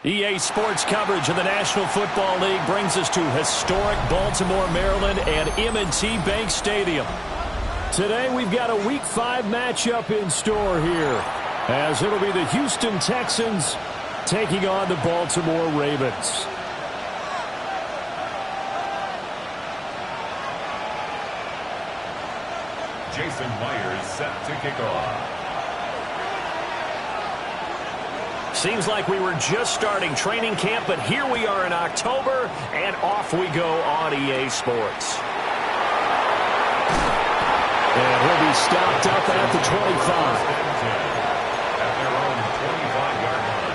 EA Sports coverage of the National Football League brings us to historic Baltimore, Maryland and M&T Bank Stadium. Today we've got a Week 5 matchup in store here, as it'll be the Houston Texans taking on the Baltimore Ravens. Jason Myers set to kick off. Seems like we were just starting training camp, but here we are in October, and off we go on EA Sports. And he'll be stopped up at the 25. At their own 25-yard line.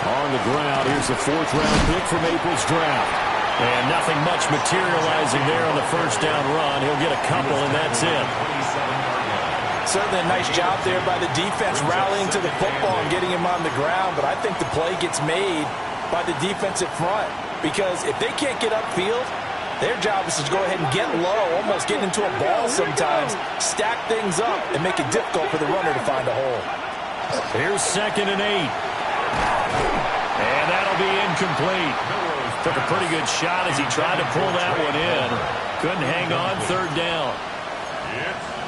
On the ground, here's the fourth-round pick from April's draft. And nothing much materializing there on the first down run. He'll get a couple, and that's it. Certainly a nice job there by the defense rallying to the football and getting him on the ground. But I think the play gets made by the defensive front. Because if they can't get upfield, their job is to go ahead and get low, almost get into a ball sometimes, stack things up, and make it difficult for the runner to find a hole. Here's 2nd and 8. And that'll be incomplete. Took a pretty good shot as he tried to pull that one in. Couldn't hang on, 3rd down.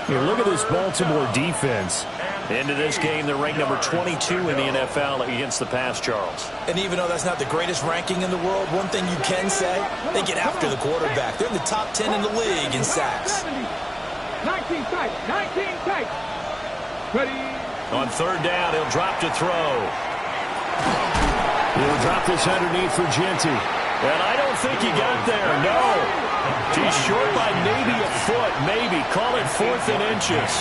Here, look at this Baltimore defense. Into this game, they're ranked number 22 in the NFL against the pass, Charles. And even though that's not the greatest ranking in the world, one thing you can say, they get after the quarterback. They're in the top 10 in the league in sacks. 19 tight, 19 tight. Ready. On 3rd down, he'll drop to throw. He'll drop this underneath for Genty. And I don't think he got there, no. He's short by maybe a foot, maybe. Call it 4th and inches.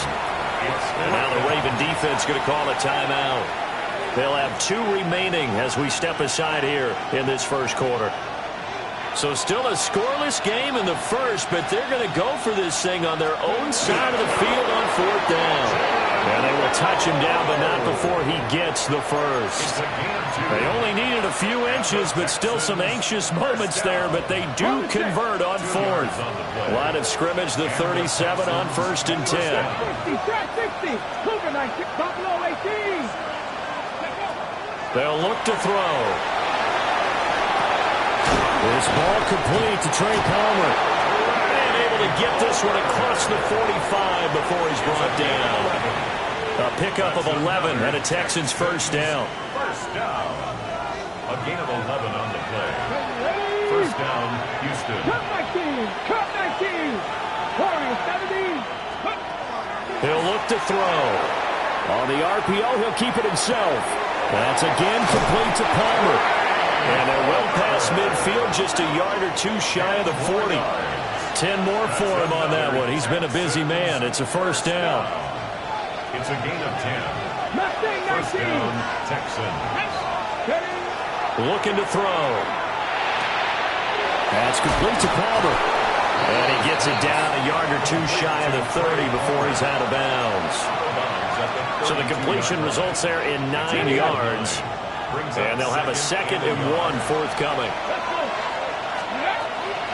And now the Raven defense going to call a timeout. They'll have 2 remaining as we step aside here in this first quarter. So still a scoreless game in the first, but they're going to go for this thing on their own side of the field on 4th down. And they will touch him down, but not before he gets the first. They only needed a few inches, but still some anxious moments there, but they do convert on 4th. Line of scrimmage, the 37 on 1st and 10. They'll look to throw. This ball complete to Trey Palmer. And able to get this one across the 45 before he's brought down. A pickup of 11 and a Texans first down. First down. A gain of 11 on the play. First down, Houston. Cut 19. Cut 19. Warriors 70. He'll look to throw. On the RPO, he'll keep it himself. That's again complete to Palmer. And they're well past midfield, just a yard or 2 shy of the 40. 10 more for him on that one. He's been a busy man. It's a first down. It's a gain of 10. First down, Texans. Looking to throw. That's complete to Palmer. And he gets it down a yard or 2 shy of the 30 before he's out of bounds. So the completion results there in 9 yards. And they'll have a 2nd and 1 forthcoming.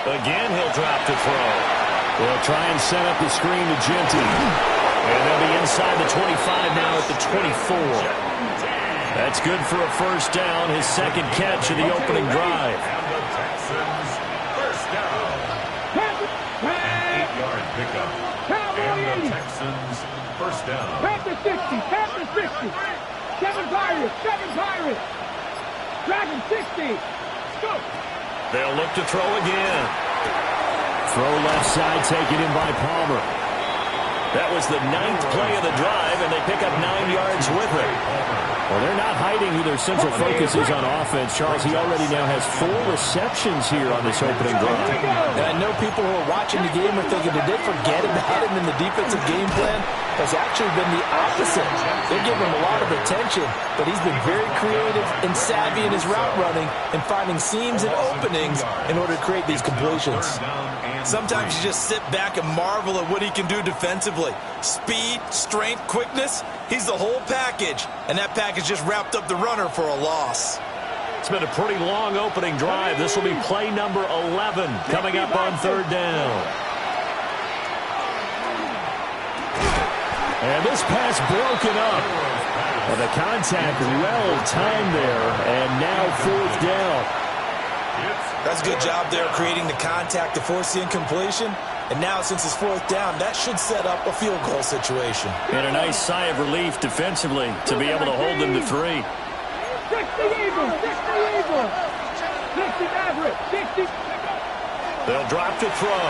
Again, he'll drop to throw. They'll try and set up the screen to Genty. And they'll be inside the 25 now at the 24. That's good for a first down, his 2nd catch of the opening drive. And the Texans, first down. An 8-yard pickup. And the Texans, first down. Panther 60. Panther 60. 7 Pirates. 7 Pirates. Dragon 60. Go. They'll look to throw again. Throw left side taken in by Palmer. That was the 9th play of the drive, and they pick up 9 yards with it. Well, they're not hiding who their central focus is on offense. Charles, he already now has 4 receptions here on this opening drive. And I know people who are watching the game are thinking, did they forget about him in the defensive game plan? has actually been the opposite. They're giving him a lot of attention, but he's been very creative and savvy in his route running and finding seams and openings in order to create these completions. Sometimes you just sit back and marvel at what he can do defensively. Speed, strength, quickness, he's the whole package, and that package just wrapped up the runner for a loss. It's been a pretty long opening drive. This will be play number 11 coming up on third down. And this pass broken up. And the contact well timed there, and now fourth down. That's a good job there creating the contact to force the incompletion. And now since it's fourth down, that should set up a field goal situation. And a nice sigh of relief defensively to be able to hold them to 3. 60 Eagles, 60 Eagles. 60 Maverick, 60. They'll drop to throw.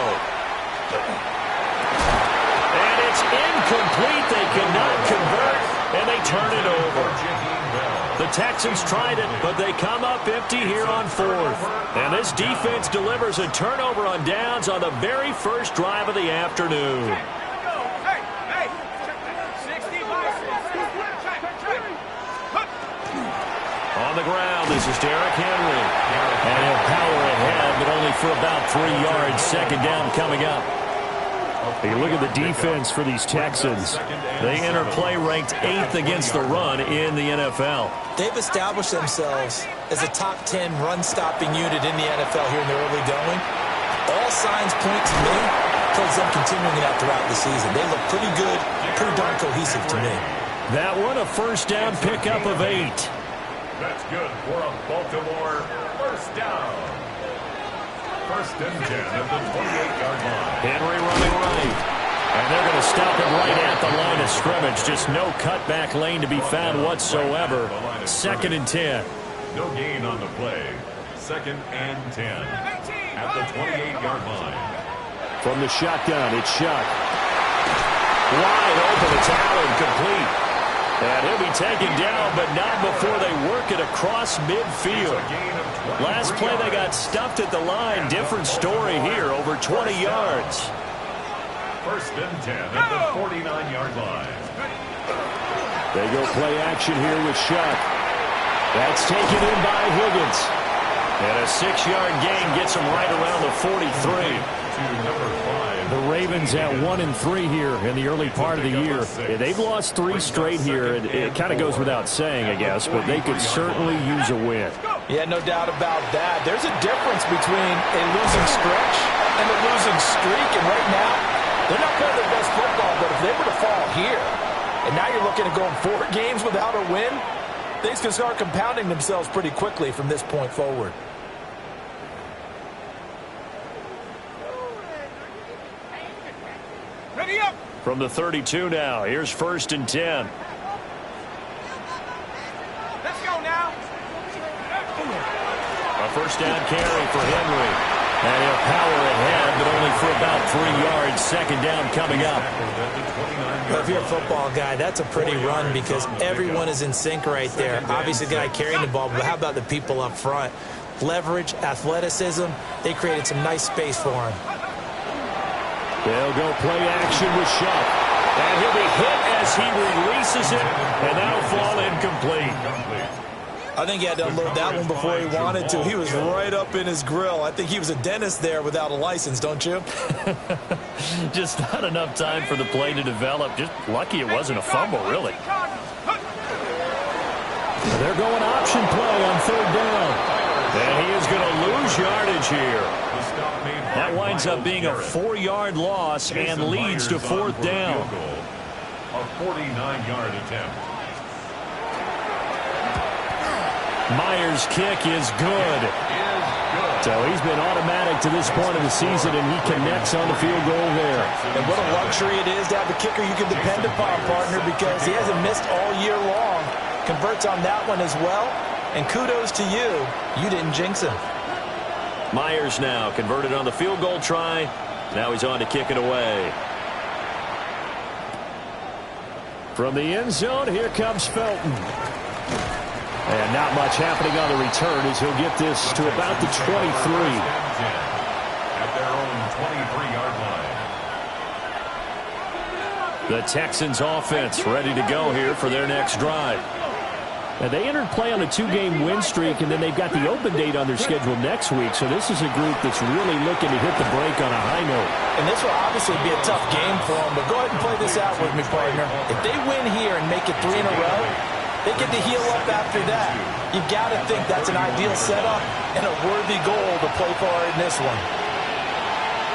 And it's incomplete. They cannot convert, and they turn it over. The Texans tried it, but they come up empty here on fourth. And this defense delivers a turnover on downs on the very first drive of the afternoon. On the ground, this is Derrick Henry. And he'll power ahead, but only for about 3 yards. Second down coming up. You look at the defense for these Texans. They enter play ranked 8th against the run in the NFL. They've established themselves as a top 10 run-stopping unit in the NFL here in the early going. All signs point to me towards them continuing that throughout the season. They look pretty good, pretty darn cohesive to me. That one, a first down pickup of 8. That's good for a Baltimore first down. First and 10 at the 28-yard line. Henry running right. And they're going to stop him right at the line of scrimmage. Just no cutback lane to be found whatsoever. Second and 10. No gain on the play. Second and 10 at the 28-yard line. From the shotgun, it's Shuck. Wide open, it's Allen, complete. And he'll be taken down, but not before they work it across midfield. Last play, they got stuffed at the line. Different story here, over 20 yards. First and 10 at the 49-yard line. They go play action here with Shuck. That's taken in by Higgins. And a 6-yard gain gets him right around the 43. The Ravens at 1-3 here in the early part of the year. They've lost 3 straight here. It kind of goes without saying, I guess, but they could certainly use a win. Yeah, no doubt about that. There's a difference between a losing stretch and a losing streak, and right now, they're not playing their best football, but if they were to fall here, and now you're looking at going 4 games without a win, things can start compounding themselves pretty quickly from this point forward. From the 32 now, here's first and 10. Let's go now. A first down carry for Henry. And he'll power ahead, but only for about 3 yards. Second down coming up. Well, if you're a football guy, that's a pretty run because everyone is in sync right there. Obviously, the guy carrying the ball, but how about the people up front? Leverage, athleticism, they created some nice space for him. They'll go play action with Shuck. And he'll be hit as he releases it, and that'll fall incomplete. I think he had to unload that one before he wanted to. He was right up in his grill. I think he was a dentist there without a license, don't you? Just not enough time for the play to develop. Just lucky it wasn't a fumble, really. They're going option play on third down. And he is going to lose yardage here. That winds up being a 4-yard loss and leads to fourth down. A 49-yard attempt. Myers' kick is good. So he's been automatic to this point of the season, and he connects on the field goal there. And what a luxury it is to have a kicker you can depend upon, partner, because he hasn't missed all year long. Converts on that one as well. And kudos to you. You didn't jinx him. Myers now converted on the field goal try. Now he's on to kick it away. From the end zone, here comes Felton. And not much happening on the return as he'll get this to about the 23. At their own 23-yard line. The Texans offense ready to go here for their next drive. Now, they entered play on a 2-game win streak, and then they've got the open date on their schedule next week. So this is a group that's really looking to hit the break on a high note. And this will obviously be a tough game for them, but go ahead and play this out with me, partner. If they win here and make it 3 in a row, they get to heal up after that. You've got to think that's an ideal setup and a worthy goal to play for in this one.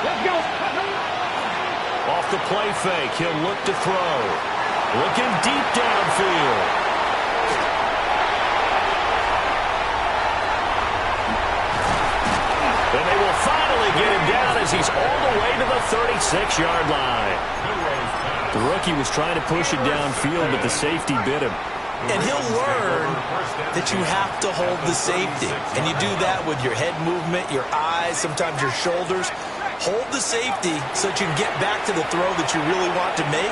Let's go. Off the play fake, he'll look to throw. Looking deep downfield. And they will finally get him down as he's all the way to the 36-yard line. The rookie was trying to push it downfield, but the safety bit him. And he'll learn that you have to hold the safety. And you do that with your head movement, your eyes, sometimes your shoulders. Hold the safety so that you can get back to the throw that you really want to make.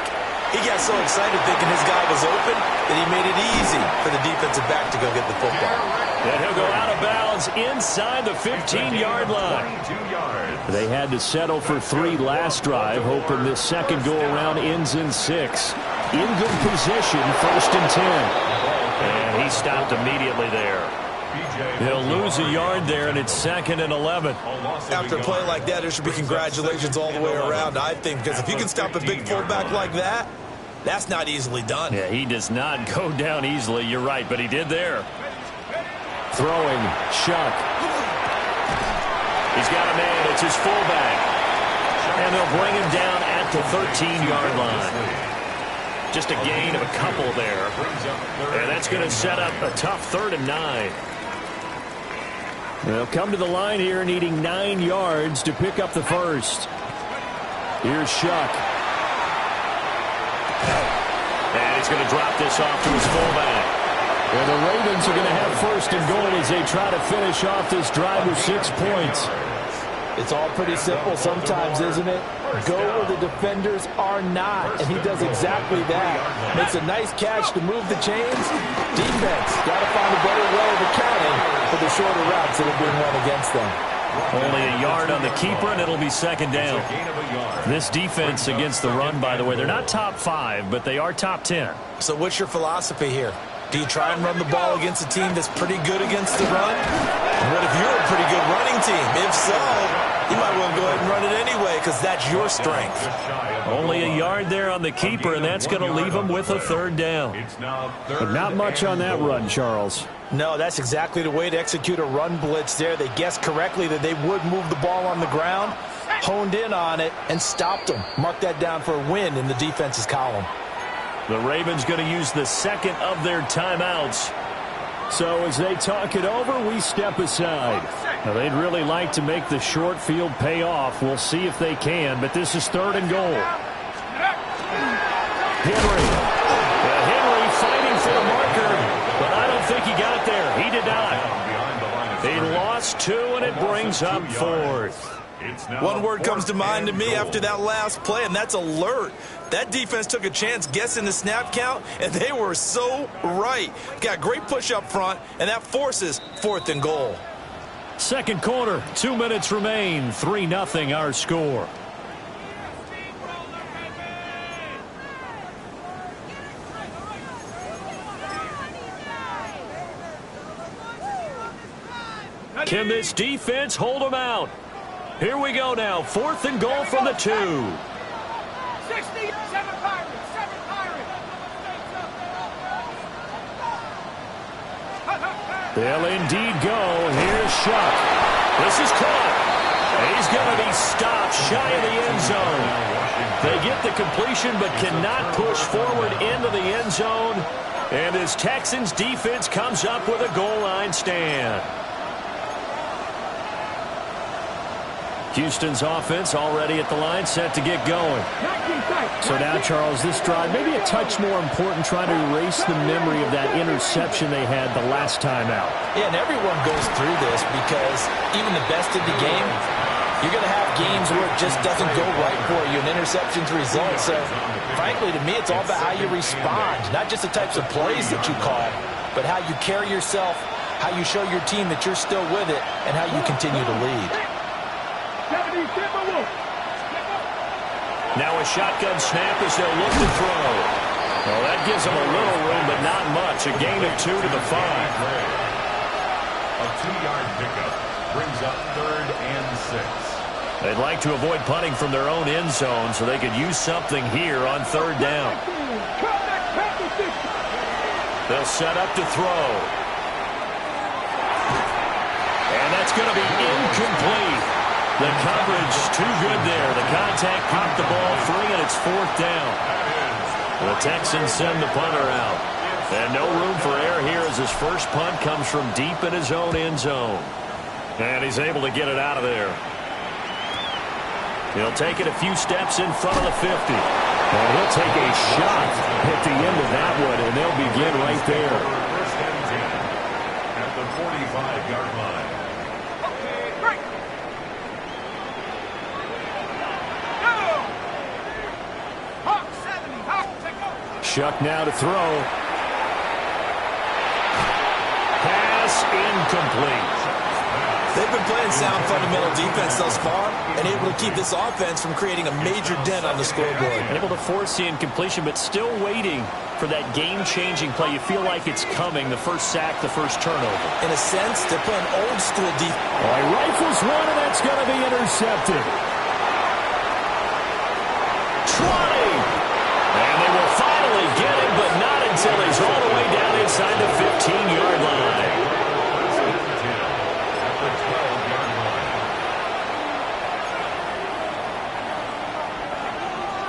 He got so excited thinking his guy was open that he made it easy for the defensive back to go get the football. And he'll go out of bounds inside the 15-yard line. They had to settle for 3 last drive, hoping this second go-around ends in 6. In good position, 1st and 10. And he stopped immediately there. He'll lose a yard there, and it's 2nd and 11. After a play like that, there should be congratulations all the way around, I think, because if you can stop a big fullback like that, that's not easily done. Yeah, he does not go down easily. You're right, but he did there. Throwing, Shuck. He's got a man. It's his fullback. And they'll bring him down at the 13-yard line. Just a gain of a couple there. And that's going to set up a tough 3rd and 9. They'll come to the line here needing 9 yards to pick up the first. Here's Shuck. And he's going to drop this off to his fullback. And the Ravens are going to have 1st and goal as they try to finish off this drive with 6 points. It's all pretty simple sometimes, isn't it? Go where the defenders are not, and he does exactly that. Makes a nice catch to move the chains. Defense got to find a better way of accounting for the shorter routes that are being run against them. Only a yard on the keeper, and it'll be 2nd down. This defense against the run, by the way, they're not top 5, but they are top 10. So what's your philosophy here? Do you try and run the ball against a team that's pretty good against the run? What if you're a pretty good running team? If so, you might want to go ahead and run it anyway because that's your strength. Only a yard there on the keeper, and that's going to leave them with a 3rd down. But not much on that run, Charles. No, that's exactly the way to execute a run blitz there. They guessed correctly that they would move the ball on the ground, honed in on it, and stopped them. Mark that down for a win in the defense's column. The Ravens going to use the 2nd of their timeouts. So as they talk it over, we step aside. Now, they'd really like to make the short field pay off. We'll see if they can, but this is 3rd and goal. Henry. Henry fighting for the marker, but I don't think he got there. He did not. He lost 2, and it brings up 4th. One word comes to mind to me after that last play, and that's alert. That defense took a chance guessing the snap count, and they were so right. Got great push up front, and that forces 4th and goal. Second quarter, 2 minutes remain. 3-0 our score. Can this defense hold them out? Here we go now. 4th and goal from the 2. 60, 7 Pirates, 7 Pirates. They'll indeed go. Here's Shuck. This is caught. He's going to be stopped shy of the end zone. They get the completion but cannot push forward into the end zone. And this Texans defense comes up with a goal line stand. Houston's offense already at the line, set to get going. So now, Charles, this drive maybe a touch more important, trying to erase the memory of that interception they had the last time out. Yeah, and everyone goes through this because even the best in the game, you're going to have games where it just doesn't go right for you, and interceptions result. So, frankly, to me, it's all about how you respond, not just the types of plays that you call, but how you carry yourself, how you show your team that you're still with it, and how you continue to lead. Now a shotgun snap as they'll look to throw. Well, that gives them a little room, but not much. A gain of 2 to the 5. A 2-yard pickup brings up 3rd and 6. They'd like to avoid punting from their own end zone so they could use something here on 3rd down. They'll set up to throw. And that's going to be incomplete. The coverage too good there. The contact popped the ball free, and it's 4th down. The Texans send the punter out. And no room for error here as his first punt comes from deep in his own end zone. And he's able to get it out of there. He'll take it a few steps in front of the 50. And he'll take a shot at the end of that one, and they'll begin right there. First and 10 at the 45-yard line. Shuck now to throw. Pass incomplete. They've been playing sound fundamental defense thus far and able to keep this offense from creating a major dent on the scoreboard. Able to force the incompletion, but still waiting for that game-changing play. You feel like it's coming, the first sack, the first turnover. In a sense, they're playing old-school defense. All right, rifles one, and that's going to be intercepted. Trying. And they will finally get him, but not until he's all the way down inside the 15-yard line.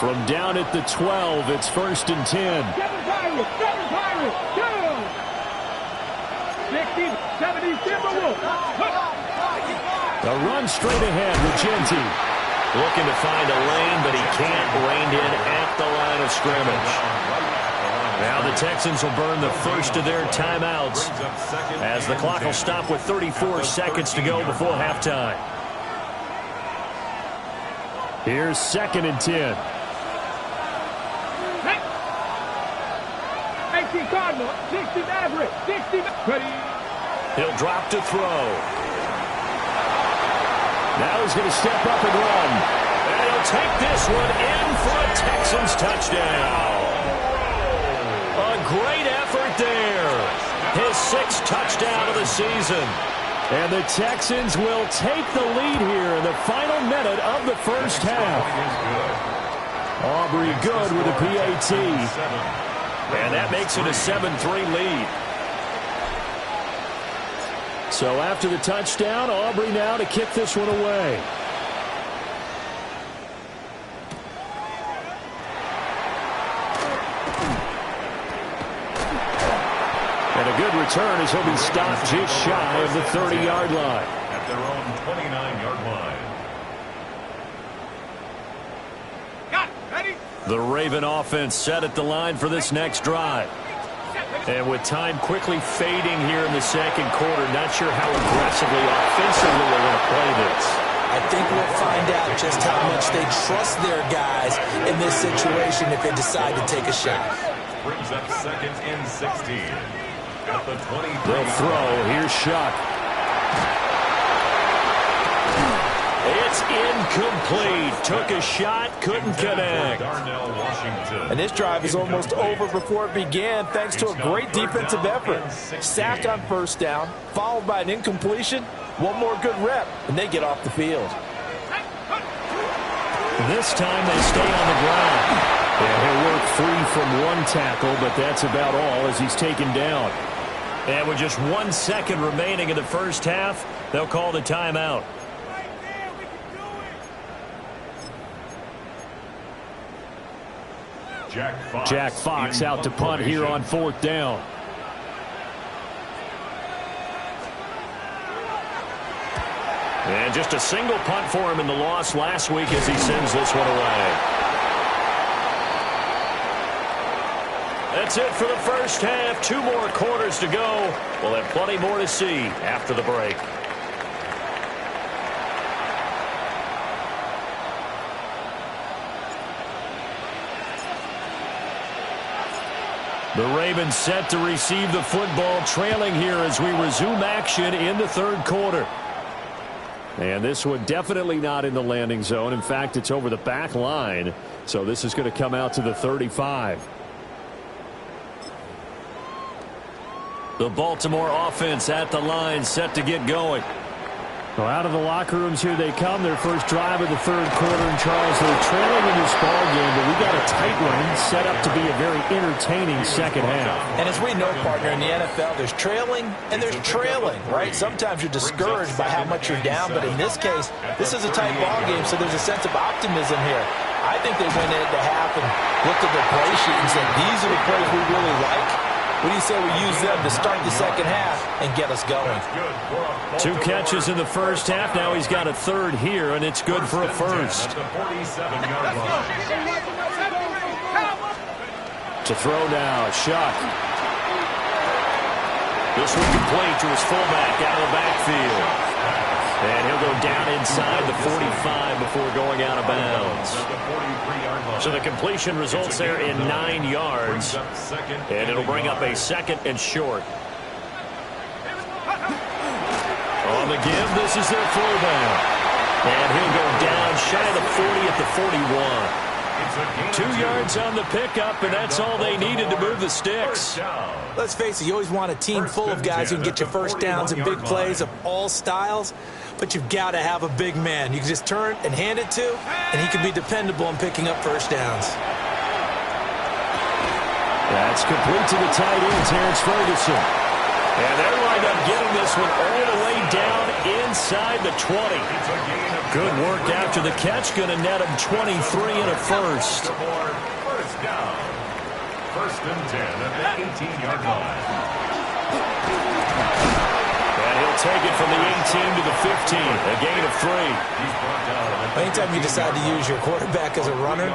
From down at the 12, it's 1st and 10. 7 Pirates, go! 60, 70, Timberwolves. A run straight ahead with Genti. Looking to find a lane, but he can't. Reined in at the line of scrimmage. Now the Texans will burn the first of their timeouts as the clock will stop with 34 seconds to go before halftime. Here's 2nd and 10. 60 Cardinal, 60 Maverick, 60 He'll drop to throw. Now he's going to step up and run. And he'll take this one in for a Texans touchdown. A great effort there. His 6th touchdown of the season. And the Texans will take the lead here in the final minute of the first half. Aubrey good with a PAT. And that makes it a 7-3 lead. So after the touchdown, Aubrey now to kick this one away. And a good return as he'll be stopped just shy of the 30-yard line. At their own 29-yard line. The Raven offense set at the line for this next drive. And with time quickly fading here in the second quarter, not sure how aggressively, offensively they're going to play this. I think we'll find out just how much they trust their guys in this situation if they decide to take a shot. Brings up 2nd and 16. At the 20. They'll throw. Here's Shuck. It's incomplete. Took a shot, couldn't connect. And this drive is almost over before it began thanks to a great defensive effort. Sacked on 1st down, followed by an incompletion. One more good rep, and they get off the field. This time they stay on the ground. And he'll work free from one tackle, but that's about all as he's taken down. And with just 1 second remaining in the first half, they'll call the timeout. Jack Fox out to punt here on 4th down. And just a single punt for him in the loss last week as he sends this one away. That's it for the first half. 2 more quarters to go. We'll have plenty more to see after the break. The Ravens set to receive the football, trailing here as we resume action in the 3rd quarter. And this one definitely not in the landing zone. In fact, it's over the back line. So this is going to come out to the 35. The Baltimore offense at the line, set to get going. Well, out of the locker rooms here they come. Their first drive of the third quarter. And Charles, they're trailing in this ball game, but we got a tight one set up to be a very entertaining second half. And as we know, partner, in the NFL, there's trailing and there's trailing, right? Sometimes you're discouraged by how much you're down, but in this case, this is a tight ball game, so there's a sense of optimism here. I think they went into half and looked at their play sheet and said, these are the plays we really like. What do you say we use them to start the second half and get us going? 2 catches in the first half. Now he's got a third here, and it's good for a first. To throw now, Shuck. This one complete to his fullback out of the backfield. And he'll go down inside the 45 before going out of bounds. So the completion results there in 9 yards. And it'll bring up a second and short. On the give, this is their fullback. And he'll go down shy of the 40 at the 41. 2 yards on the pickup, and that's all they needed to move the sticks. Let's face it, you always want a team full of guys who can get you first downs and big plays of all styles, but you've got to have a big man you can just turn and hand it to, and he can be dependable in picking up first downs. That's complete to the tight end, Terrence Ferguson. And they're lined up getting this one all the way down inside the 20. Good work after the catch. Going to net him 23 and a first. First down. First and 10 at the 18-yard line. And he'll take it from the 18 to the 15. A gain of 3. Anytime you decide to use your quarterback as a runner,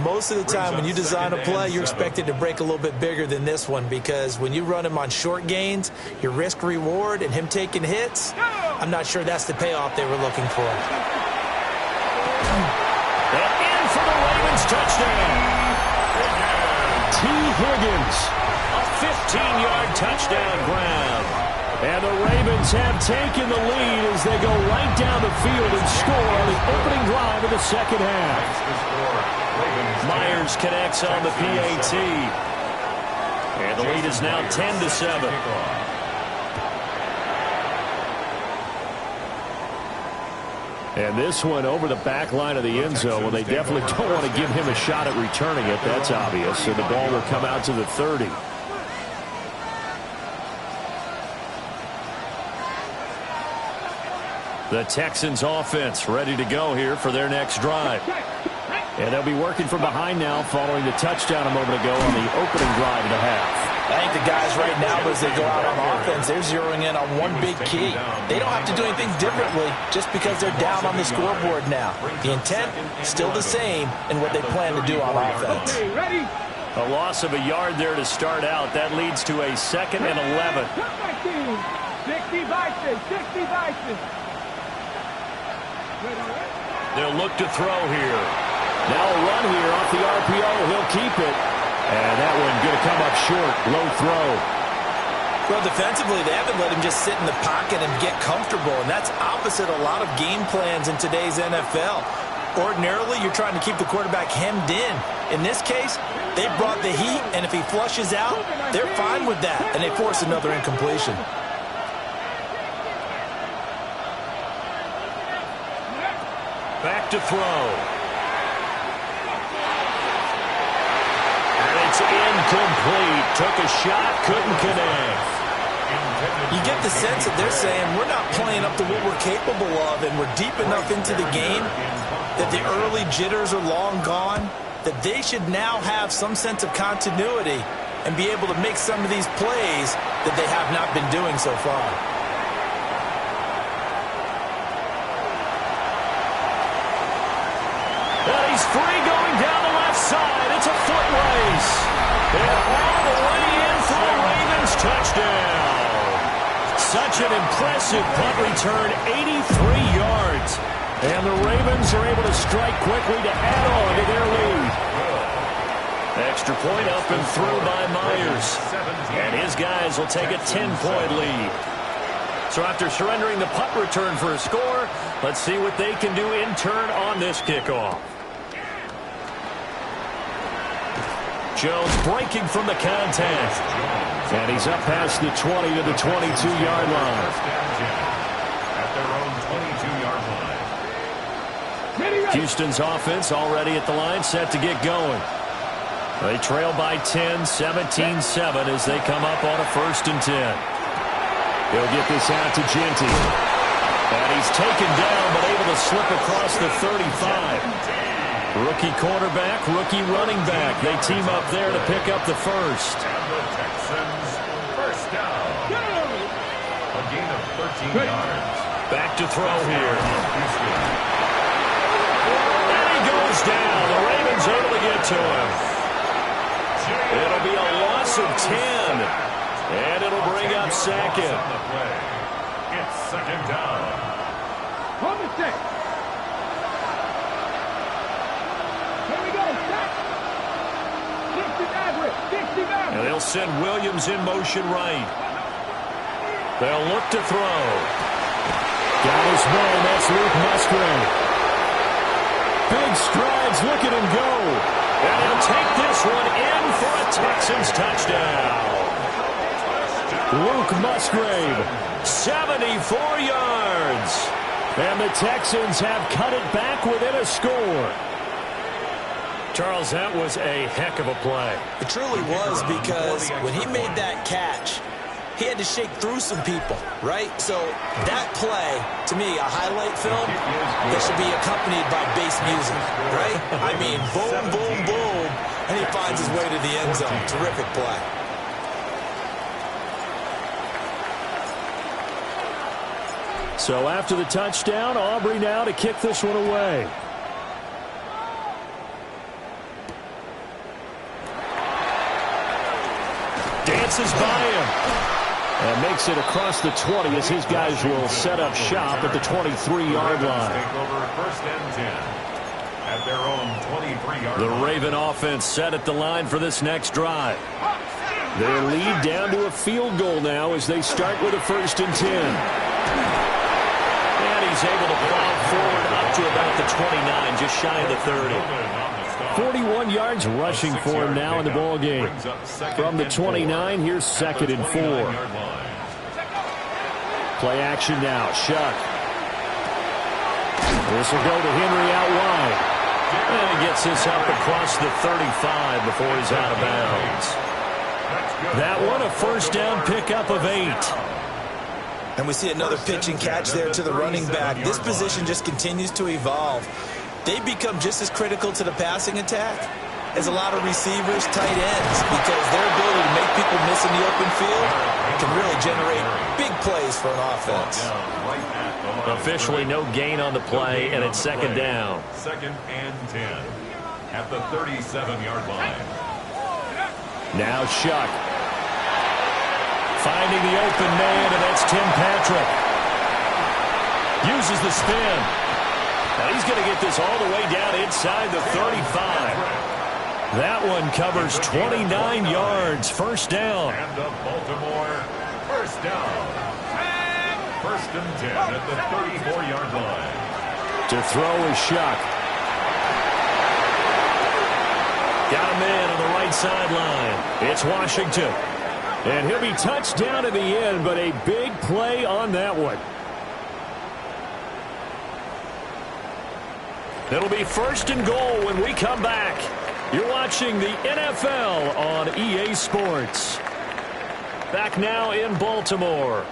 most of the time when you design a play, you're expected to break a little bit bigger than this one, because when you run him on short gains, your risk-reward and him taking hits, I'm not sure that's the payoff they were looking for. And in for the Ravens touchdown. T. Higgins, a 15-yard touchdown grab. And the Ravens have taken the lead as they go right down the field and score on the opening drive of the second half. Myers connects on the PAT. And the lead is now 10-7. And this one over the back line of the end zone. Well, they definitely don't want to give him a shot at returning it. That's obvious. So the ball will come out to the 30. The Texans offense ready to go here for their next drive. And they'll be working from behind now following the touchdown a moment ago on the opening drive of the half. I think the guys right now, as they go out on offense, they're zeroing in on one big key. They don't have to do anything differently just because they're down on the scoreboard now. The intent still the same in what they plan to do on offense. A loss of a yard there to start out. That leads to a 2nd and 11. 60 vices. They'll look to throw here. Now a run here off the RPO. He'll keep it. And that one going to come up short. Low throw. Well, defensively, they haven't let him just sit in the pocket and get comfortable, and that's opposite a lot of game plans in today's NFL. Ordinarily, you're trying to keep the quarterback hemmed in. In this case, they brought the heat, and if he flushes out, they're fine with that, and they force another incompletion. Back to throw. And it's incomplete. Took a shot, couldn't connect. You get the sense that they're saying we're not playing up to what we're capable of, and we're deep enough into the game that the early jitters are long gone, that they should now have some sense of continuity and be able to make some of these plays that they have not been doing so far. And he's free going down the left side. It's a foot race. And all the way in for the Ravens touchdown. Such an impressive punt return, 83 yards. And the Ravens are able to strike quickly to add on to their lead. Extra point up and through by Myers. And his guys will take a 10-point lead. So after surrendering the punt return for a score, let's see what they can do in turn on this kickoff. Jones breaking from the contact. And he's up past the 20 to the 22-yard line. At their own 22-yard line. Houston's offense already at the line, set to get going. They trail by 10, 17-7 as they come up on a 1st and 10. He'll get this out to Genty. And he's taken down, but able to slip across the 35. Rookie quarterback, rookie running back. They team up there to pick up the first. And the Texans, first down. A gain of 13 yards. Back to throw here. And he goes down. The Ravens able to get to him. It'll be a loss of 10. And it'll bring up second. It's second down. Hold the stick. Here we go. Set. 60 And they'll send Williams in motion right. They'll look to throw. Got his man. That's Luke Musgrave. Big strides. Look at him go. And he'll take this one in for a Texans touchdown. Luke Musgrave, 74 yards. And the Texans have cut it back within a score. Charles, that was a heck of a play. It truly was, because when he made that catch, he had to shake through some people, right? So that play, to me, a highlight film that should be accompanied by bass music, right? I mean, boom, boom, boom, and he finds his way to the end zone. Terrific play. So after the touchdown, Aubrey now to kick this one away. Dances by him. And makes it across the 20 as his guys will set up shop at the 23-yard line. Take over 1st and 10 at their own 23-yard line. The Raven offense set at the line for this next drive. Their lead down to a field goal now as they start with a 1st and 10. And he's able to plow forward up to about the 29, just shy of the 30. 41 yards rushing for him now in the ball game. From the 29, here's 2nd and 4. Play action now. Shuck. This will go to Henry out wide. And he gets this up across the 35 before he's out of bounds. That one a 1st down pickup of 8. And we see another pitch and catch there to the running back. This position just continues to evolve. They become just as critical to the passing attack as a lot of receivers, tight ends, because their ability to make people miss in the open field can really generate big plays for an offense. Officially no gain on the play, and it's 2nd down. 2nd and 10 at the 37-yard line. Now Shuck. Finding the open man, and that's Tim Patrick. Uses the spin. Now he's going to get this all the way down inside the 35. That one covers 29 yards. 1st down. And the Baltimore 1st down. 1st and 10 at the 34-yard line. To throw is Shuck. Got a man on the right sideline. It's Washington. And he'll be touched down at the end, but a big play on that one. It'll be 1st and goal when we come back. You're watching the NFL on EA Sports. Back now in Baltimore.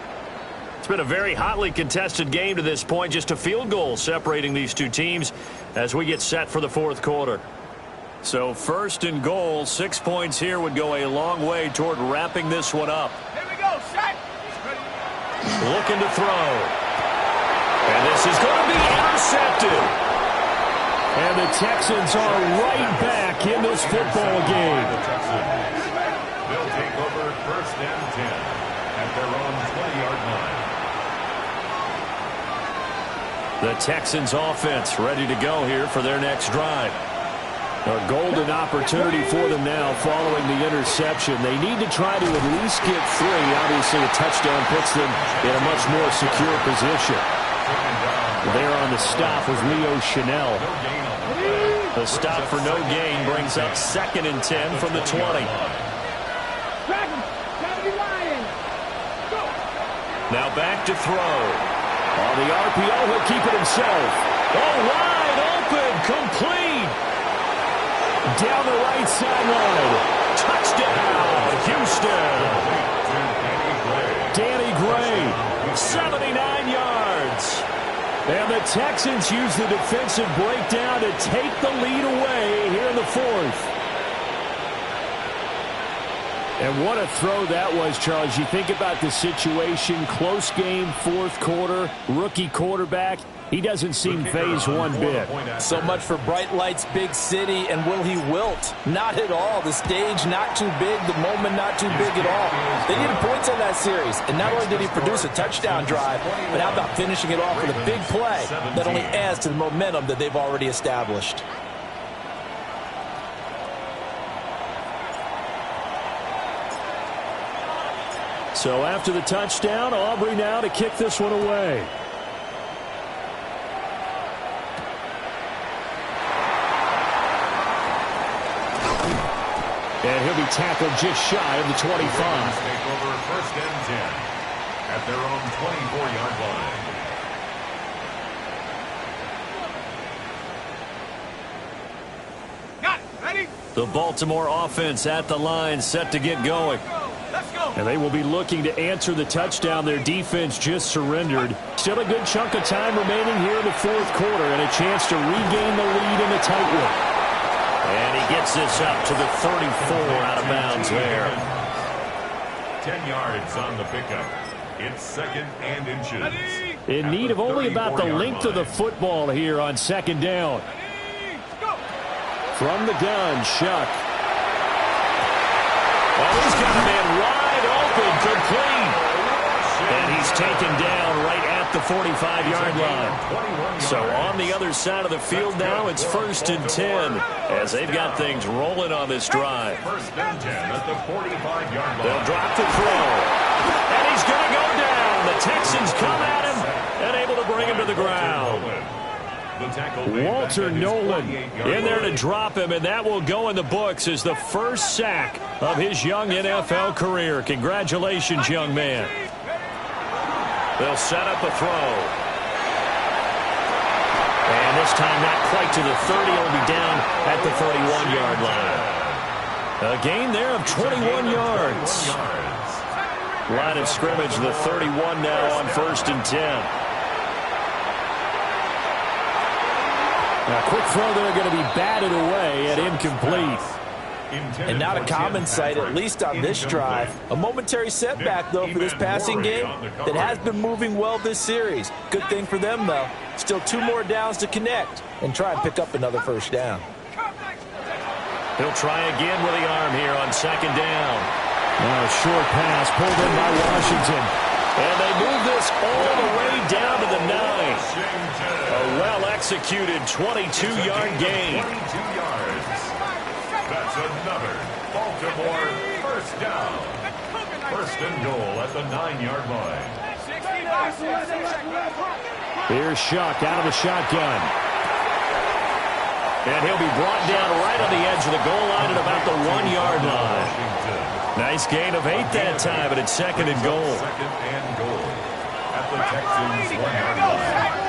It's been a very hotly contested game to this point. Just a field goal separating these two teams as we get set for the 4th quarter. So 1st and goal, 6 points here would go a long way toward wrapping this one up. Here we go, set. Looking to throw. And this is going to be intercepted. And the Texans are right back in this football game. They'll take over 1st and 10 at their own 20-yard line. The Texans offense ready to go here for their next drive. A golden opportunity for them now following the interception. They need to try to at least get 3. Obviously, a touchdown puts them in a much more secure position. There on the stop was Leo Chanel. The stop for no gain brings up 2nd and 10 from the 20. Now back to throw. On the RPO, he'll keep it himself. Oh, wide open, complete. Down the right sideline. Touchdown, Houston. Danny Gray, 79 yards. And the Texans use the defensive breakdown to take the lead away here in the 4th. And what a throw that was, Charles. You think about the situation, close game, 4th quarter, rookie quarterback. He doesn't seem phased one bit. So much for bright lights, big city, and will he wilt? Not at all. The stage not too big, the moment not too big at all. They needed points on that series, and not only did he produce a touchdown drive, but how about finishing it off with a big play that only adds to the momentum that they've already established. So after the touchdown, Aubrey now to kick this one away. And he'll be tackled just shy of the 25. Take over 1st and 10 at their own 24-yard line. Got it. Ready? The Baltimore offense at the line, set to get going. Let's go. And they will be looking to answer the touchdown their defense just surrendered. Still a good chunk of time remaining here in the 4th quarter and a chance to regain the lead in the tight one. And he gets this up to the 34 out of bounds there. 10 yards on the pickup. It's 2nd and inches. In need of only about the length of the football here on 2nd down. From the gun, Shuck. Oh, he's got a man wide open, complete. And he's taken down right at the 45-yard line. So on the other side of the field now, it's 1st and 10 as they've got things rolling on this drive. 1st and 10 at the 45-yard line. They'll drop the throw. And he's going to go down. The Texans come at him and able to bring him to the ground. Walter Nolan in there to drop him, and that will go in the books as the first sack of his young NFL career. Congratulations, young man. They'll set up a throw. And this time not quite to the 30. It'll be down at the 31-yard line. A gain there of 21 yards. Line of scrimmage, the 31 now on 1st and 10. A quick throw there going to be batted away and incomplete. And not a common sight, at least on this drive. A momentary setback, though, for this passing game that has been moving well this series. Good thing for them, though. Still 2 more downs to connect and try and pick up another 1st down. He'll try again with the arm here on 2nd down. Short pass pulled in by Washington. And they move this all the way down to the 9. A well-executed 22-yard gain. 22 yards. That's another Baltimore 1st down. 1st and goal at the 9-yard line. Here's Shuck out of the shotgun. And he'll be brought down right on the edge of the goal line at about the 1-yard line. Nice gain of 8 that time, but it's 2nd and goal. 2nd and goal at the Texans 1-yard line.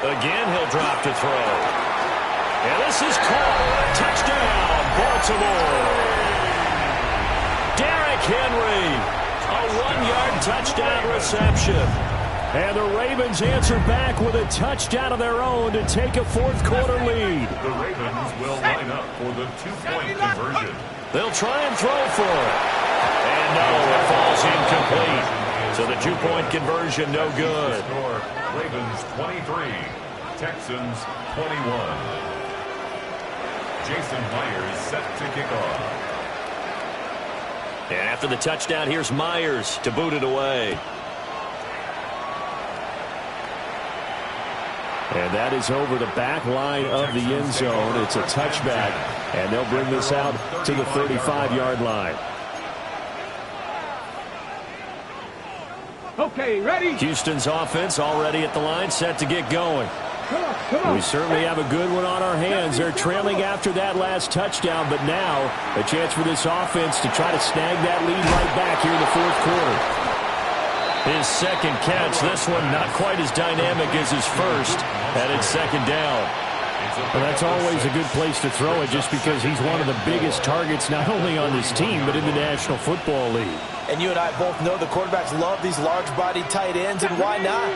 Again, he'll drop to throw. And this is caught. Touchdown, Baltimore. Derrick Henry, a 1-yard touchdown reception. And the Ravens answer back with a touchdown of their own to take a 4th quarter lead. The Ravens will line up for the 2-point conversion. They'll try and throw for it. And no, it falls incomplete. So the 2-point conversion no good. Score, Ravens 23, Texans 21. Jason Myers set to kick off. And after the touchdown, here's Myers to boot it away. And that is over the back line of the end zone. It's a touchback, and they'll bring this out to the 35-yard line. Okay, ready? Houston's offense already at the line, set to get going. We certainly have a good one on our hands. They're trailing after that last touchdown, but now a chance for this offense to try to snag that lead right back here in the fourth quarter. His second catch, this one not quite as dynamic as his first, and it's second down. Well, that's always a good place to throw it just because he's one of the biggest targets not only on this team but in the National Football League. And you and I both know the quarterbacks love these large-bodied tight ends, and why not?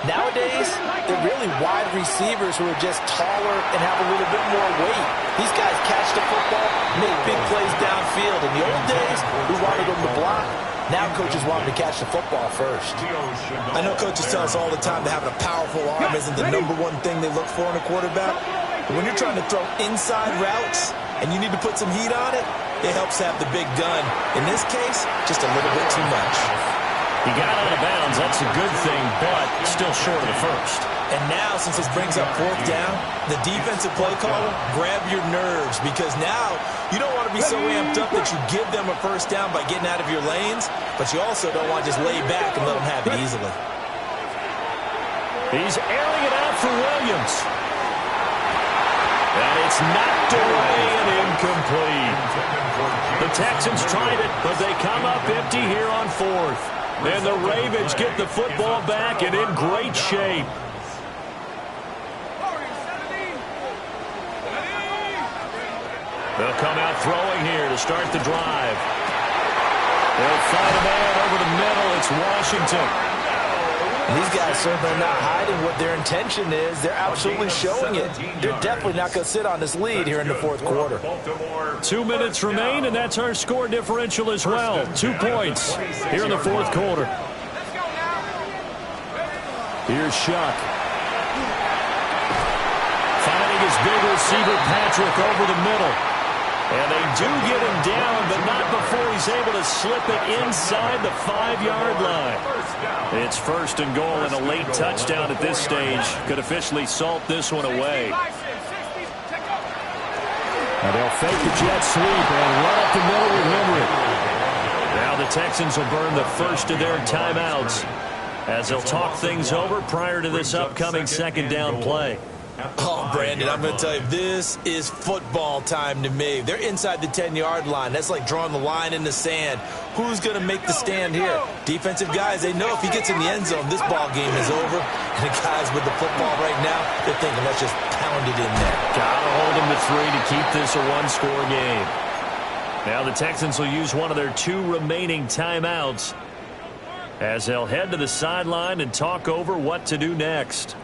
Nowadays, they're really wide receivers who are just taller and have a little bit more weight. These guys catch the football, make big plays downfield. In the old days, we wanted them to block. Now coaches want them to catch the football first. I know coaches tell us all the time that having a powerful arm isn't the number one thing they look for in a quarterback. But when you're trying to throw inside routes and you need to put some heat on it, it helps have the big gun. In this case, just a little bit too much. He got out of bounds. That's a good thing, but still short of the first. And now, since this brings up fourth down, the defensive play caller, grab your nerves, because now you don't want to be so amped up that you give them a first down by getting out of your lanes, but you also don't want to just lay back and let them have it easily. He's airing it out for Williams. And it's knocked away and incomplete. The Texans tried it, but they come up empty here on fourth. And the Ravens get the football back and in great shape. They'll come out throwing here to start the drive. They'll find a man over the middle. It's Washington. And these guys certainly are not hiding what their intention is. They're absolutely showing it. They're definitely not going to sit on this lead here in the fourth quarter. 2 minutes remain, and that's our score differential as well. 2 points here in the fourth quarter. Here's Shuck. Finding his big receiver, Patrick, over the middle. And they do get him down, but not before he's able to slip it inside the 5-yard line. It's first and goal, and a late touchdown at this stage could officially salt this one away. And they'll fake the jet sweep and run up the middle with Henry. Now the Texans will burn the first of their timeouts as they'll talk things over prior to this upcoming second down play. Oh, Brandon, I'm going to tell you, this is football time to me. They're inside the 10-yard line. That's like drawing the line in the sand. Who's going to make the stand here? Defensive guys, they know if he gets in the end zone, this ball game is over. And the guys with the football right now, they're thinking, let's just pound it in there. Gotta hold them to 3 to keep this a one-score game. Now the Texans will use one of their 2 remaining timeouts as they'll head to the sideline and talk over what to do next.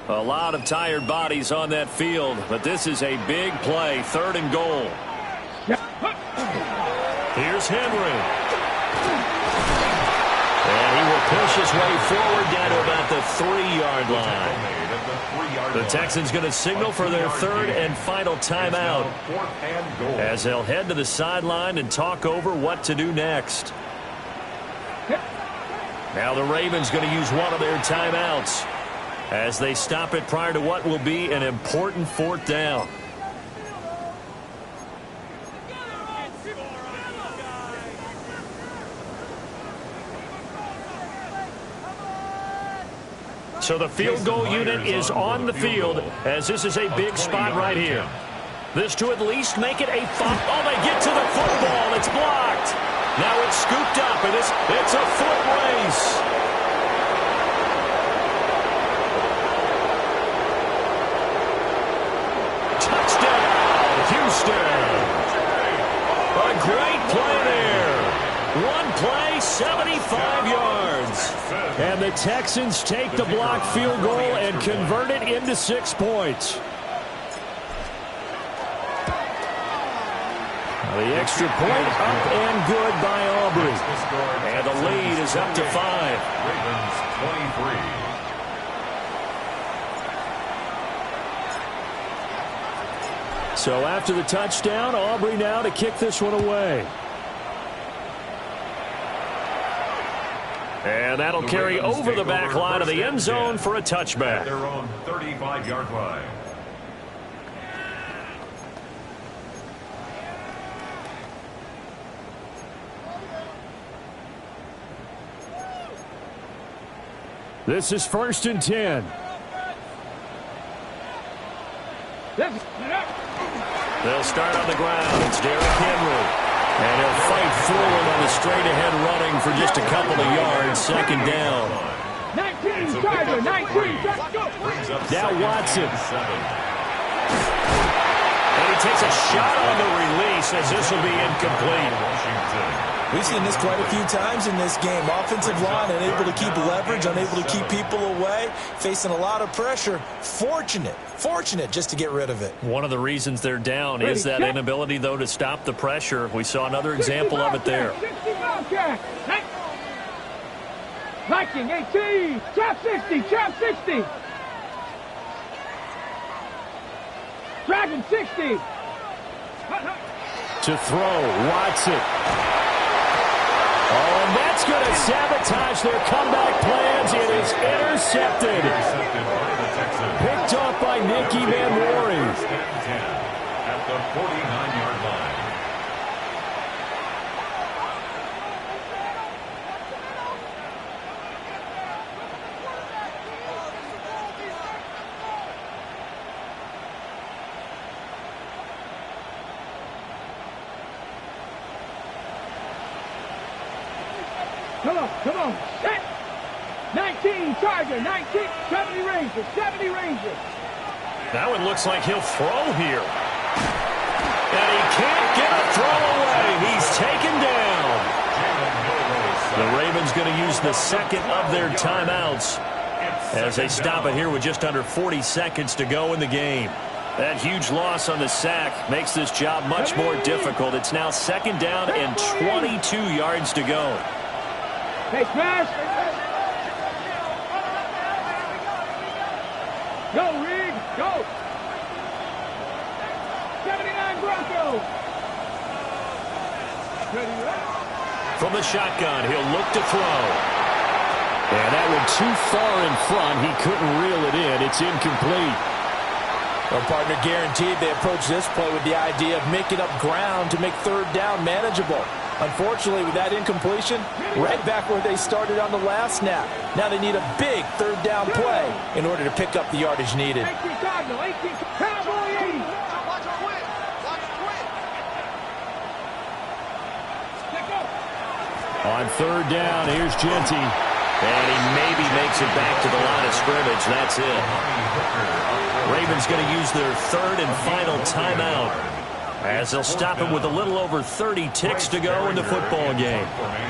A lot of tired bodies on that field, but this is a big play, 3rd and goal. Here's Henry. And he will push his way forward down to about the 3-yard line. The Texans going to signal for their 3rd and final timeout as they'll head to the sideline and talk over what to do next. Now the Ravens going to use one of their timeouts as they stop it prior to what will be an important 4th down. So the field goal unit is on the field as this is a big spot right here. This to at least make it a 5. Oh, they get to the football. It's blocked. Now it's scooped up, and it's a foot race. A great play there. One play, 75 yards. And the Texans take the blocked field goal and convert it into 6 points. The extra point up and good by Aubrey. And the lead is up to 5. Ravens 23. So after the touchdown, Aubrey now to kick this one away. And that'll carry over the back line of the end zone for a touchback. At their own 35-yard line. This is 1st and 10. They'll start on the ground. It's Derrick Henry. And he'll fight forward on the straight-ahead running for just a couple of yards. 2nd down. 19, Tiger, 19. Now Watson. And he takes a shot on the release as this will be incomplete. We've seen this quite a few times in this game. Offensive line unable to keep leverage, unable to keep people away, facing a lot of pressure. Fortunate just to get rid of it. One of the reasons they're down is that inability, though, to stop the pressure. We saw another example of it there. Viking, 18. Trap 60, trap 60. Dragon, 60. To throw, Watson. Oh, and that's going to sabotage their comeback plans. It is intercepted. Picked off by Nicky Van Rory. At the 49-yard line. Come on, set. 19, Tiger, 19, 70 Rangers, 70 Rangers. That one looks like he'll throw here. And he can't get a throw away. He's taken down. The Ravens going to use the second of their timeouts as they stop it here with just under 40 seconds to go in the game. That huge loss on the sack makes this job much more difficult. It's now 2nd down and 22 yards to go. Hey, smash! Go, Reed! Go! 79 Broncos! From the shotgun, he'll look to throw. And that one too far in front. He couldn't reel it in. It's incomplete. Well, partner, guaranteed they approach this play with the idea of making up ground to make 3rd down manageable. Unfortunately, with that incompletion, right back where they started on the last snap. Now they need a big 3rd down play in order to pick up the yardage needed. 18 Cardinal, 18 Cowboy 80. On 3rd down, here's Genty. And he maybe makes it back to the line of scrimmage. That's it. Ravens going to use their 3rd and final timeout, as they'll stop it with a little over 30 ticks to go in the football game.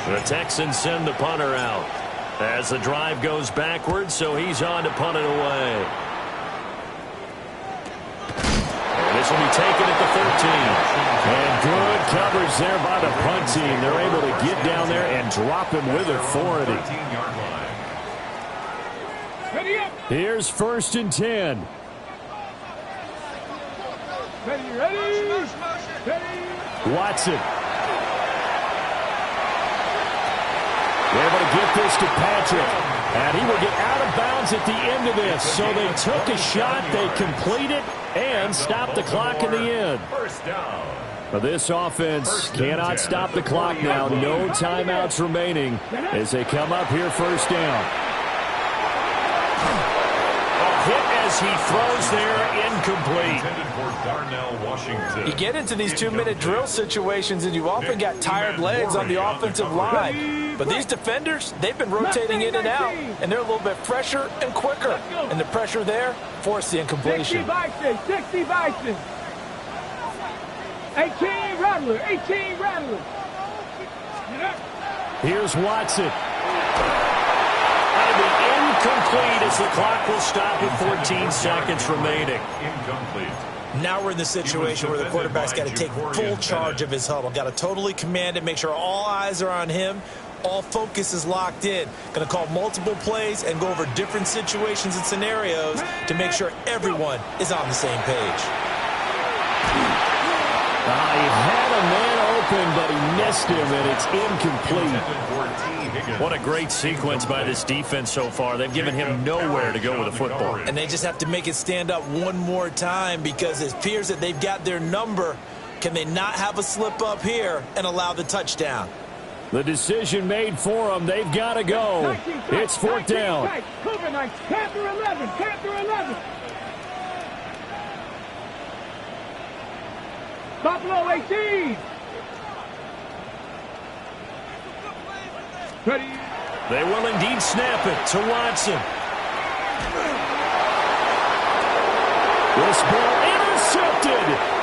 The Texans send the punter out as the drive goes backwards, so he's on to punt it away. And this will be taken at the 13. And good coverage there by the punt team. They're able to get down there and drop him with authority. Here's 1st and 10. Ready? Watson. They're able to get this to Patrick. And he will get out of bounds at the end of this. So they took a shot, they complete it, and stop the clock in the end. First down. But this offense cannot stop the clock now. No timeouts remaining as they come up here 1st down. Hit as he throws there, incomplete. Washington. You get into these 2-minute drill situations, and you often got tired legs on the offensive line. But these defenders, they've been rotating in and out, and they're a little bit fresher and quicker. And the pressure there forced the incompletion. 60 Bison. 18 Rattler, 18 Rattler. Here's Watson. That'll be incomplete as the clock will stop with 14 seconds remaining. Incomplete. Now we're in the situation where the quarterback's got to take full charge of his huddle. Got to totally command it, make sure all eyes are on him. All focus is locked in. Going to call multiple plays and go over different situations and scenarios to make sure everyone is on the same page. He had a man open, but he missed him, and it's incomplete. What a great sequence by this defense so far. They've given him nowhere to go with the football. And they just have to make it stand up one more time because it appears that they've got their number. Can they not have a slip up here and allow the touchdown? The decision made for them. They've got to go. It's fourth down. Panther 11. Panther 11. Buffalo 18. Ready. They will indeed snap it to Watson. This ball intercepted.